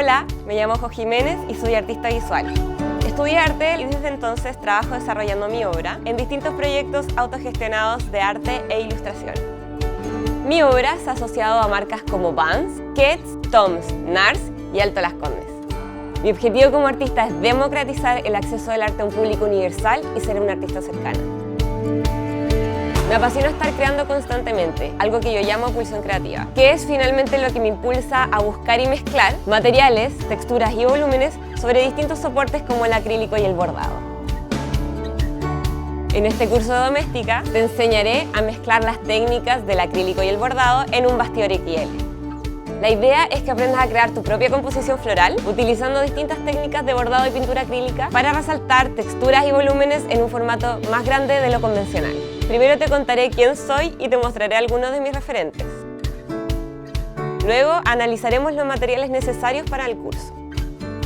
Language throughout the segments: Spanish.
Hola, me llamo Jo Jiménez y soy artista visual. Estudié arte y desde entonces trabajo desarrollando mi obra en distintos proyectos autogestionados de arte e ilustración. Mi obra se ha asociado a marcas como Vans, Keds, Toms, Nars y Alto Las Condes. Mi objetivo como artista es democratizar el acceso del arte a un público universal y ser una artista cercana. Me apasiona estar creando constantemente, algo que yo llamo pulsión creativa, que es finalmente lo que me impulsa a buscar y mezclar materiales, texturas y volúmenes sobre distintos soportes como el acrílico y el bordado. En este curso de doméstica te enseñaré a mezclar las técnicas del acrílico y el bordado en un bastidor XL. La idea es que aprendas a crear tu propia composición floral utilizando distintas técnicas de bordado y pintura acrílica para resaltar texturas y volúmenes en un formato más grande de lo convencional. Primero te contaré quién soy y te mostraré algunos de mis referentes. Luego analizaremos los materiales necesarios para el curso.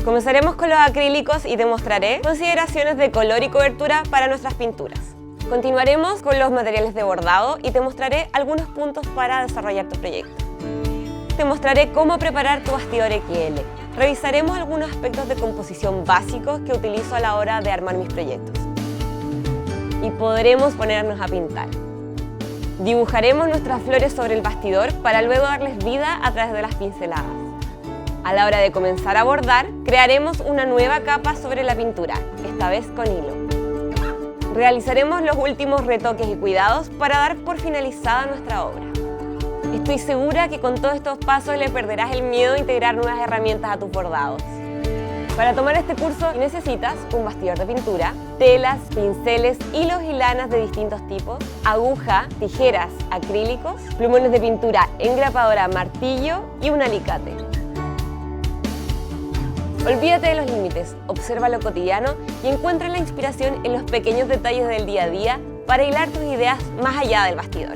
Comenzaremos con los acrílicos y te mostraré consideraciones de color y cobertura para nuestras pinturas. Continuaremos con los materiales de bordado y te mostraré algunos puntos para desarrollar tu proyecto. Te mostraré cómo preparar tu bastidor XL. Revisaremos algunos aspectos de composición básicos que utilizo a la hora de armar mis proyectos. Y podremos ponernos a pintar. Dibujaremos nuestras flores sobre el bastidor para luego darles vida a través de las pinceladas. A la hora de comenzar a bordar, crearemos una nueva capa sobre la pintura, esta vez con hilo. Realizaremos los últimos retoques y cuidados para dar por finalizada nuestra obra. Estoy segura que con todos estos pasos le perderás el miedo a integrar nuevas herramientas a tus bordados. Para tomar este curso necesitas un bastidor de pintura, telas, pinceles, hilos y lanas de distintos tipos, aguja, tijeras, acrílicos, plumones de pintura, engrapadora, martillo y un alicate. Olvídate de los límites, observa lo cotidiano y encuentra la inspiración en los pequeños detalles del día a día para hilar tus ideas más allá del bastidor.